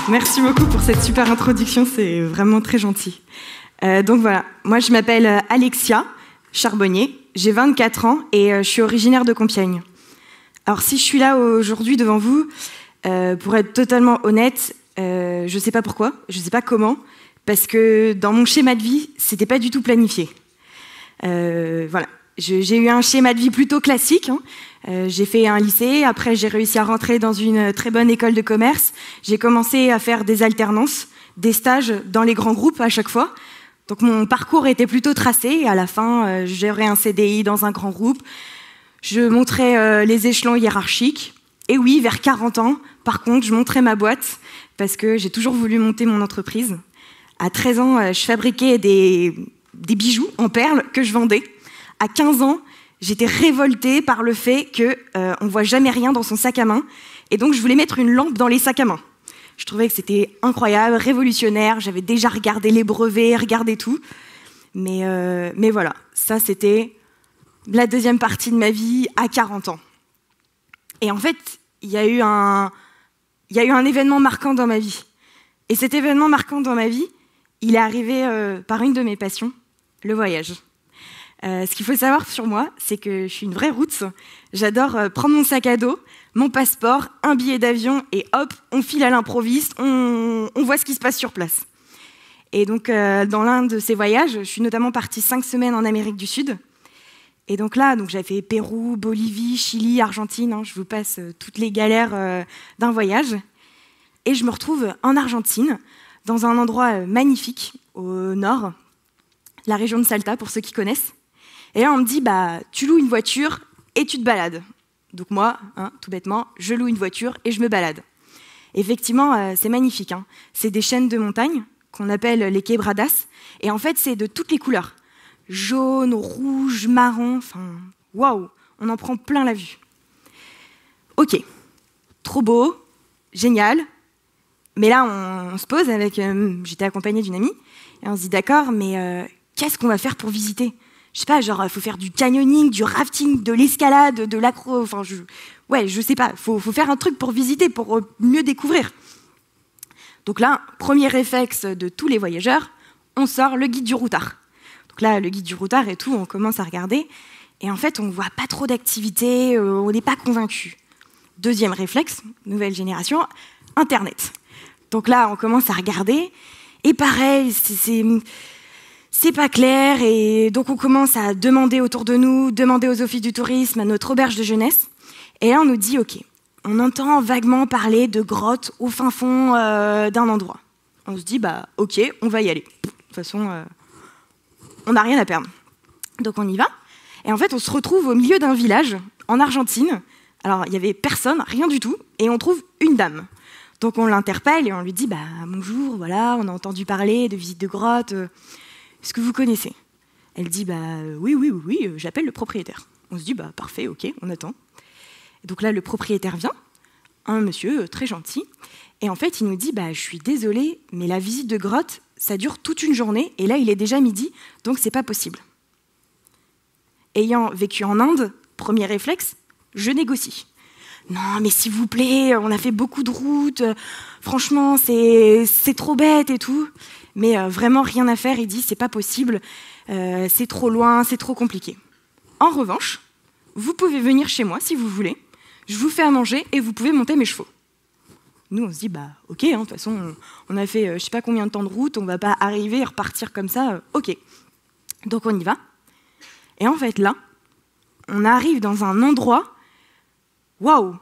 Merci beaucoup pour cette super introduction, c'est vraiment très gentil. Donc voilà, moi je m'appelle Alexia Charbonnier, j'ai 24 ans et je suis originaire de Compiègne. Alors si je suis là aujourd'hui devant vous, pour être totalement honnête, je ne sais pas pourquoi, je ne sais pas comment, parce que dans mon schéma de vie, c'était pas du tout planifié. Voilà, j'ai eu un schéma de vie plutôt classique, hein. J'ai fait un lycée, après j'ai réussi à rentrer dans une très bonne école de commerce. J'ai commencé à faire des alternances, des stages dans les grands groupes à chaque fois. Donc mon parcours était plutôt tracé et à la fin, j'aurais un CDI dans un grand groupe. Je monterais les échelons hiérarchiques. Et oui, vers 40 ans, par contre, je monterais ma boîte parce que j'ai toujours voulu monter mon entreprise. À 13 ans, je fabriquais des bijoux en perles que je vendais. À 15 ans, j'étais révoltée par le fait qu'on ne voit jamais rien dans son sac à main. Et donc, je voulais mettre une lampe dans les sacs à main. Je trouvais que c'était incroyable, révolutionnaire. J'avais déjà regardé les brevets, regardé tout. Mais voilà, ça, c'était la deuxième partie de ma vie à 40 ans. Et en fait, il y a eu un événement marquant dans ma vie. Et cet événement marquant dans ma vie, il est arrivé par une de mes passions, le voyage. Ce qu'il faut savoir sur moi, c'est que je suis une vraie roots. J'adore prendre mon sac à dos, mon passeport, un billet d'avion et hop, on file à l'improviste, on voit ce qui se passe sur place. Et donc, dans l'un de ces voyages, je suis notamment partie 5 semaines en Amérique du Sud. Et donc là, j'ai fait Pérou, Bolivie, Chili, Argentine. Hein, je vous passe toutes les galères d'un voyage. Et je me retrouve en Argentine, dans un endroit magnifique, au nord, la région de Salta, pour ceux qui connaissent. Et là, on me dit, tu loues une voiture et tu te balades. Donc moi, tout bêtement, je loue une voiture et je me balade. Effectivement, c'est magnifique. Hein. C'est des chaînes de montagnes qu'on appelle les quebradas. Et en fait, c'est de toutes les couleurs. Jaune, rouge, marron, enfin, waouh, on en prend plein la vue. Ok, trop beau, génial. Mais là, on se pose avec... j'étais accompagnée d'une amie, et on se dit, d'accord, mais qu'est-ce qu'on va faire pour visiter ? Je sais pas, genre, il faut faire du canyoning, du rafting, de l'escalade, de l'accro... Enfin, je sais pas, faut faire un truc pour visiter, pour mieux découvrir. Donc là, premier réflexe de tous les voyageurs, on sort le guide du routard. Donc là, le guide du routard et tout, on commence à regarder. Et en fait, on ne voit pas trop d'activités, on n'est pas convaincu. Deuxième réflexe, nouvelle génération, Internet. Donc là, on commence à regarder. Et pareil, c'est pas clair. Et donc, on commence à demander autour de nous, demander aux offices du tourisme, à notre auberge de jeunesse. Et là, on nous dit, OK, on entend vaguement parler de grottes au fin fond d'un endroit. On se dit, OK, on va y aller. De toute façon... on n'a rien à perdre. Donc on y va. Et en fait, on se retrouve au milieu d'un village, en Argentine. Alors, il n'y avait personne, rien du tout. Et on trouve une dame. Donc on l'interpelle et on lui dit, bonjour, voilà, on a entendu parler de visites de grottes. Est-ce que vous connaissez ? Elle dit, oui, j'appelle le propriétaire. On se dit, parfait, ok, on attend. Et donc là, le propriétaire vient, un monsieur très gentil. Et en fait, il nous dit, je suis désolée, mais la visite de grotte, ça dure toute une journée, et là, il est déjà midi, donc c'est pas possible. Ayant vécu en Inde, premier réflexe, je négocie. Non, mais s'il vous plaît, on a fait beaucoup de routes, franchement, c'est trop bête et tout. Mais vraiment, rien à faire, il dit, c'est pas possible, c'est trop loin, c'est trop compliqué. En revanche, vous pouvez venir chez moi si vous voulez, je vous fais à manger et vous pouvez monter mes chevaux. Nous, on se dit, ok, de toute façon, on a fait je sais pas combien de temps de route, on va pas arriver et repartir comme ça, ok. Donc on y va. Et en fait, là, on arrive dans un endroit, waouh,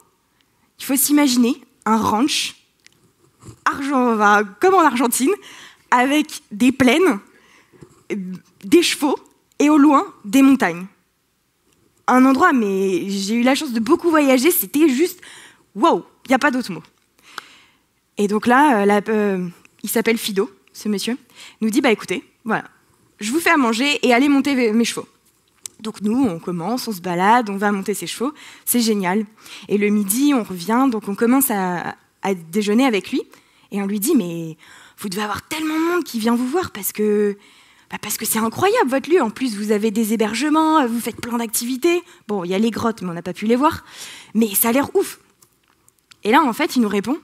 il faut s'imaginer un ranch, comme en Argentine, avec des plaines, des chevaux, et au loin, des montagnes. Un endroit, mais j'ai eu la chance de beaucoup voyager, c'était juste, waouh, il n'y a pas d'autre mot. Et donc là, il s'appelle Fido, ce monsieur, nous dit, écoutez, voilà, je vous fais à manger et allez monter mes chevaux. Donc nous, on commence, on se balade, on va monter ses chevaux, c'est génial. Et le midi, on revient, donc on commence à déjeuner avec lui, et on lui dit, mais vous devez avoir tellement de monde qui vient vous voir parce que c'est incroyable votre lieu. En plus, vous avez des hébergements, vous faites plein d'activités. Bon, il y a les grottes, mais on n'a pas pu les voir. Mais ça a l'air ouf. Et là, en fait, il nous répond,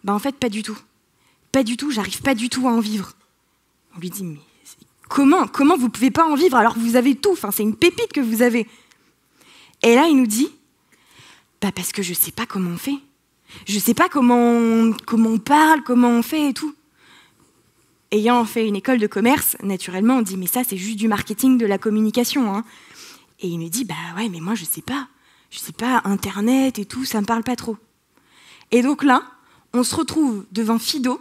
en fait, pas du tout. Pas du tout, j'arrive pas du tout à en vivre. On lui dit, mais comment vous pouvez pas en vivre alors que vous avez tout? Enfin, c'est une pépite que vous avez. Et là, il nous dit, parce que je sais pas comment on fait. Je sais pas comment on parle, comment on fait et tout. Ayant fait une école de commerce, naturellement, on dit, mais ça, c'est juste du marketing, de la communication. Hein. Et il me dit, ouais, mais moi, je sais pas. Je sais pas, Internet et tout, ça me parle pas trop. Et donc là, on se retrouve devant Fido,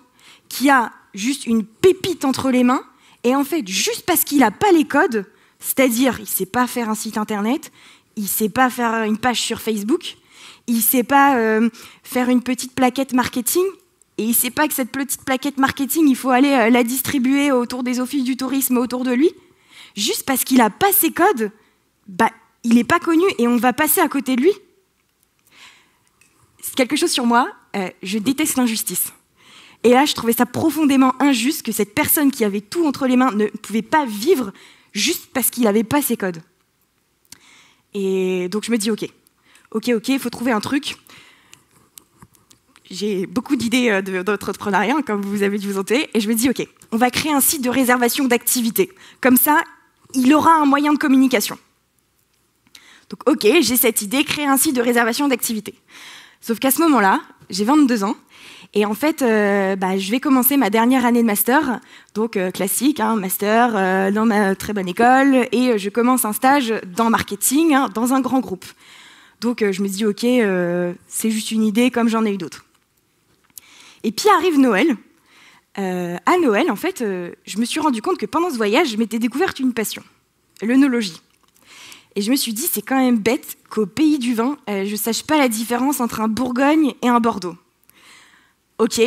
qui a juste une pépite entre les mains, et en fait, juste parce qu'il n'a pas les codes, c'est-à-dire, il sait pas faire un site Internet, il sait pas faire une page sur Facebook, il sait pas faire une petite plaquette marketing, et il ne sait pas que cette petite plaquette marketing, il faut aller la distribuer autour des offices du tourisme autour de lui. Juste parce qu'il n'a pas ses codes, il n'est pas connu et on va passer à côté de lui. C'est quelque chose sur moi, je déteste l'injustice. Et là, je trouvais ça profondément injuste que cette personne qui avait tout entre les mains ne pouvait pas vivre juste parce qu'il n'avait pas ses codes. Et donc je me dis, ok, il faut trouver un truc. J'ai beaucoup d'idées d'entrepreneuriat, comme vous avez dû vous entendre, et je me dis, ok, on va créer un site de réservation d'activités. Comme ça, il aura un moyen de communication. Donc, ok, j'ai cette idée, créer un site de réservation d'activités. Sauf qu'à ce moment-là, j'ai 22 ans, et en fait, je vais commencer ma dernière année de master, donc classique, master dans ma très bonne école, et je commence un stage dans marketing, dans un grand groupe. Donc, je me dis, ok, c'est juste une idée, comme j'en ai eu d'autres. Et puis arrive Noël. À Noël, en fait, je me suis rendu compte que pendant ce voyage, je m'étais découverte une passion, l'œnologie. Et je me suis dit, c'est quand même bête qu'au pays du vin, je ne sache pas la différence entre un Bourgogne et un Bordeaux. Ok,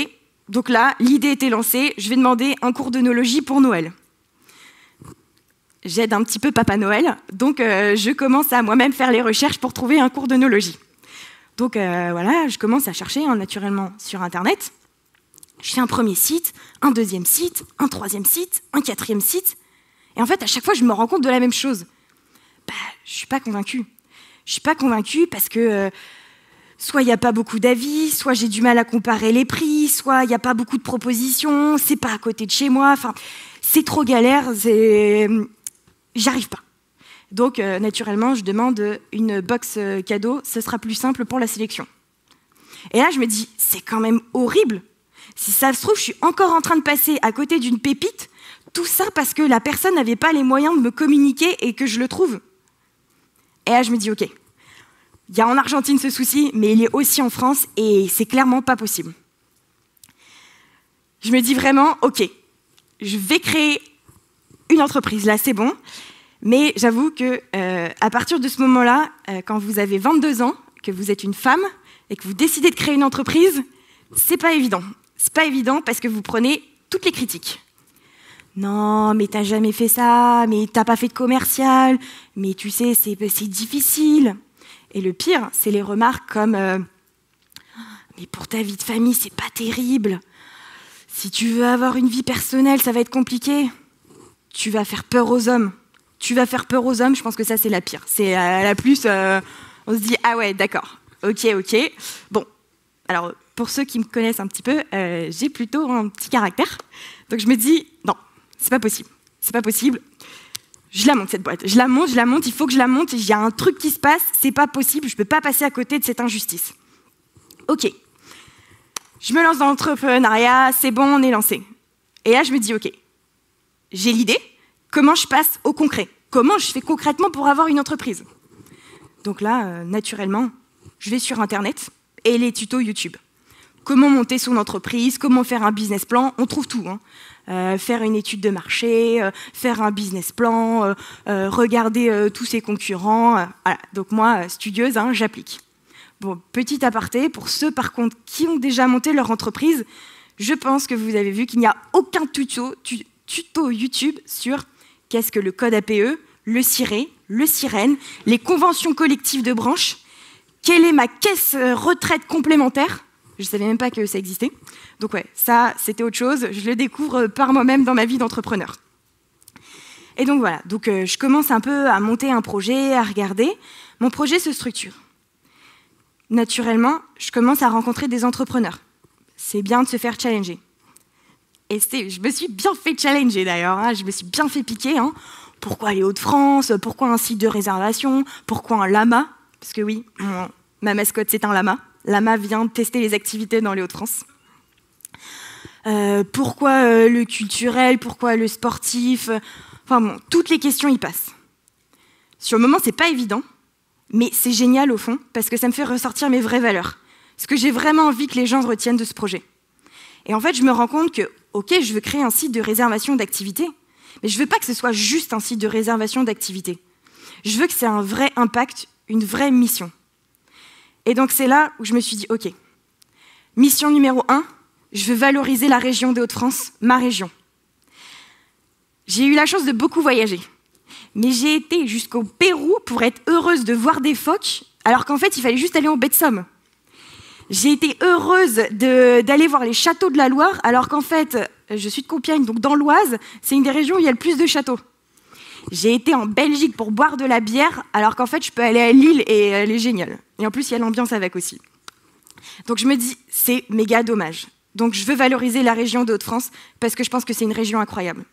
donc là, l'idée était lancée, je vais demander un cours d'œnologie pour Noël. J'aide un petit peu Papa Noël, donc je commence à moi-même faire les recherches pour trouver un cours d'œnologie. Donc voilà, je commence à chercher naturellement sur Internet. Je fais un premier site, un deuxième site, un troisième site, un quatrième site. Et en fait, à chaque fois, je me rends compte de la même chose. Je ne suis pas convaincue. Je ne suis pas convaincue parce que soit il n'y a pas beaucoup d'avis, soit j'ai du mal à comparer les prix, soit il n'y a pas beaucoup de propositions, c'est pas à côté de chez moi. Enfin, c'est trop galère, j'arrive pas. Donc, naturellement, je demande une box cadeau, ce sera plus simple pour la sélection. Et là, je me dis, c'est quand même horrible. Si ça se trouve, je suis encore en train de passer à côté d'une pépite, tout ça parce que la personne n'avait pas les moyens de me communiquer et que je le trouve. Et là, je me dis, ok, il y a en Argentine ce souci, mais il est aussi en France et c'est clairement pas possible. Je me dis vraiment, ok, je vais créer une entreprise, là, c'est bon. Mais j'avoue que à partir de ce moment-là, quand vous avez 22 ans, que vous êtes une femme et que vous décidez de créer une entreprise, c'est pas évident. C'est pas évident parce que vous prenez toutes les critiques. Non, mais t'as jamais fait ça, mais t'as pas fait de commercial, mais tu sais, c'est difficile. Et le pire, c'est les remarques comme mais pour ta vie de famille, c'est pas terrible. Si tu veux avoir une vie personnelle, ça va être compliqué. Tu vas faire peur aux hommes. Tu vas faire peur aux hommes, je pense que ça, c'est la pire. C'est la plus... on se dit, ah ouais, d'accord, ok. Bon, alors, pour ceux qui me connaissent un petit peu, j'ai plutôt un petit caractère. Donc, je me dis, non, c'est pas possible. C'est pas possible. Je la monte, cette boîte. Je la monte, il faut que je la monte. Il y a un truc qui se passe, c'est pas possible. Je peux pas passer à côté de cette injustice. Ok. Je me lance dans l'entrepreneuriat, c'est bon, on est lancé. Et là, je me dis, ok, j'ai l'idée. Comment je passe au concret? Comment je fais concrètement pour avoir une entreprise? Donc là, naturellement, je vais sur Internet et les tutos YouTube. Comment monter son entreprise, comment faire un business plan, on trouve tout. Faire une étude de marché, faire un business plan, regarder tous ses concurrents. Voilà. Donc moi, studieuse, j'applique. Bon, petit aparté, pour ceux par contre qui ont déjà monté leur entreprise, je pense que vous avez vu qu'il n'y a aucun tuto YouTube sur qu'est-ce que le code APE, le CIRE, le SIREN, les conventions collectives de branche, quelle est ma caisse retraite complémentaire. Je ne savais même pas que ça existait. Donc ouais, ça, c'était autre chose. Je le découvre par moi-même dans ma vie d'entrepreneur. Et donc voilà, je commence un peu à monter un projet, à regarder. Mon projet se structure. Naturellement, je commence à rencontrer des entrepreneurs. C'est bien de se faire challenger. Et je me suis bien fait challenger d'ailleurs, hein. Je me suis bien fait piquer. Hein. Pourquoi les Hauts-de-France? Pourquoi un site de réservation? Pourquoi un lama? Parce que oui, ma mascotte c'est un lama. Lama vient tester les activités dans les Hauts-de-France. Pourquoi le culturel? Pourquoi le sportif? Enfin bon, toutes les questions y passent. Sur le moment, c'est pas évident, mais c'est génial au fond, parce que ça me fait ressortir mes vraies valeurs. Ce que j'ai vraiment envie que les gens retiennent de ce projet. Et en fait, je me rends compte que, ok, je veux créer un site de réservation d'activités, mais je veux pas que ce soit juste un site de réservation d'activités. Je veux que c'est un vrai impact, une vraie mission. Et donc c'est là où je me suis dit, ok, mission numéro 1, je veux valoriser la région des Hauts-de-France, ma région. J'ai eu la chance de beaucoup voyager, mais j'ai été jusqu'au Pérou pour être heureuse de voir des phoques, alors qu'en fait, il fallait juste aller en baie de Somme. J'ai été heureuse d'aller voir les châteaux de la Loire, alors qu'en fait, je suis de Compiègne, donc dans l'Oise, c'est une des régions où il y a le plus de châteaux. J'ai été en Belgique pour boire de la bière, alors qu'en fait, je peux aller à Lille et elle est géniale. Et en plus, il y a l'ambiance avec aussi. Donc je me dis, c'est méga dommage. Donc je veux valoriser la région de Hauts-de-France parce que je pense que c'est une région incroyable.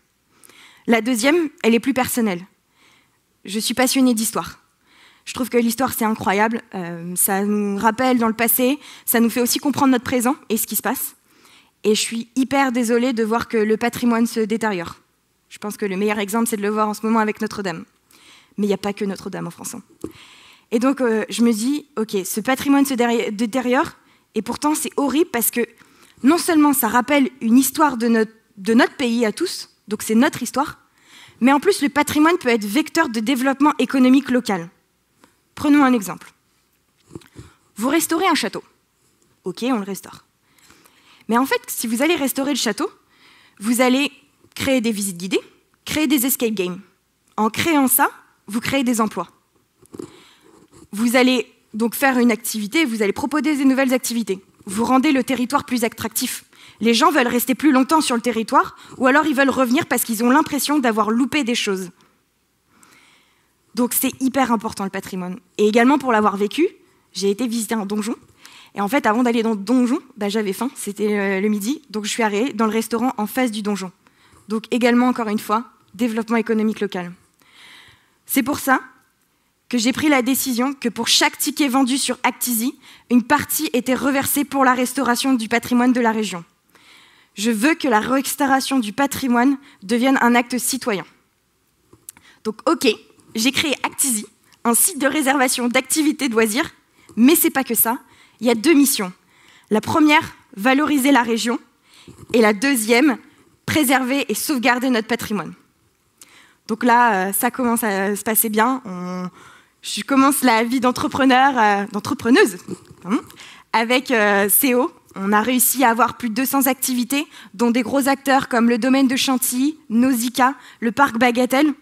La deuxième, elle est plus personnelle. Je suis passionnée d'histoire. Je trouve que l'histoire, c'est incroyable. Ça nous rappelle dans le passé, ça nous fait aussi comprendre notre présent et ce qui se passe. Et je suis hyper désolée de voir que le patrimoine se détériore. Je pense que le meilleur exemple, c'est de le voir en ce moment avec Notre-Dame. Mais il n'y a pas que Notre-Dame en France. Et donc, je me dis, ok, ce patrimoine se détériore, et pourtant, c'est horrible parce que non seulement ça rappelle une histoire de notre pays à tous, donc c'est notre histoire, mais en plus, le patrimoine peut être vecteur de développement économique local. Prenons un exemple. Vous restaurez un château. Ok, on le restaure. Mais en fait, si vous allez restaurer le château, vous allez créer des visites guidées, créer des escape games. En créant ça, vous créez des emplois. Vous allez donc faire une activité, vous allez proposer des nouvelles activités. Vous rendez le territoire plus attractif. Les gens veulent rester plus longtemps sur le territoire, ou alors ils veulent revenir parce qu'ils ont l'impression d'avoir loupé des choses. Donc c'est hyper important le patrimoine. Et également pour l'avoir vécu, j'ai été visiter un donjon. Et en fait, avant d'aller dans le donjon, j'avais faim, c'était le midi, donc je suis arrivée dans le restaurant en face du donjon. Donc également, encore une fois, développement économique local. C'est pour ça que j'ai pris la décision que pour chaque ticket vendu sur Actizi, une partie était reversée pour la restauration du patrimoine de la région. Je veux que la restauration du patrimoine devienne un acte citoyen. Donc ok, j'ai créé Actizi, un site de réservation d'activités de loisirs, mais c'est pas que ça, il y a 2 missions. La première, valoriser la région, et la deuxième, préserver et sauvegarder notre patrimoine. Donc là, ça commence à se passer bien. Je commence la vie d'entrepreneuse avec CO. On a réussi à avoir plus de 200 activités, dont des gros acteurs comme le domaine de Chantilly, Nausicaa, le parc Bagatelle.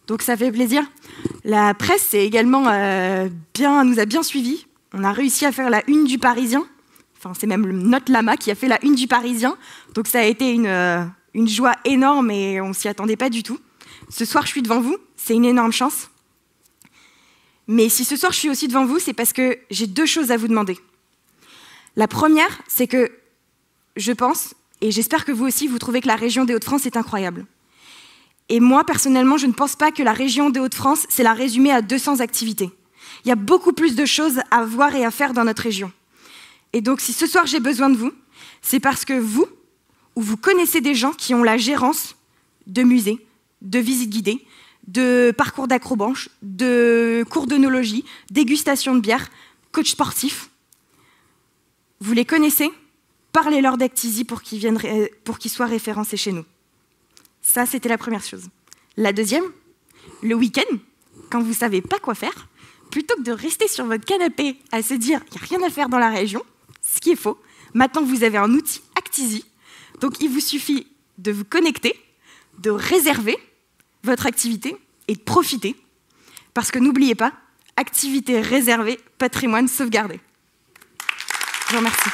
Donc ça fait plaisir. La presse également nous a bien suivis. On a réussi à faire la une du Parisien. Enfin, c'est même notre lama qui a fait la une du Parisien. Donc ça a été une joie énorme et on ne s'y attendait pas du tout. Ce soir, je suis devant vous. C'est une énorme chance. Mais si ce soir, je suis aussi devant vous, c'est parce que j'ai 2 choses à vous demander. La première, c'est que je pense, et j'espère que vous aussi, vous trouvez que la région des Hauts-de-France est incroyable. Et moi, personnellement, je ne pense pas que la région des Hauts-de-France, c'est la résumer à 200 activités. Il y a beaucoup plus de choses à voir et à faire dans notre région. Et donc, si ce soir, j'ai besoin de vous, c'est parce que vous, ou vous connaissez des gens qui ont la gérance de musées, de visites guidées, de parcours d'acrobanche, de cours d'œnologie, dégustation de bière, coach sportif. Vous les connaissez? Parlez-leur d'Actizi pour qu'ils soient référencés chez nous. Ça, c'était la première chose. La deuxième, le week-end, quand vous ne savez pas quoi faire, plutôt que de rester sur votre canapé à se dire « il n'y a rien à faire dans la région », ce qui est faux, maintenant vous avez un outil Actizi, donc il vous suffit de vous connecter, de réserver votre activité et de profiter, parce que n'oubliez pas, activité réservée, patrimoine sauvegardé. Je vous remercie.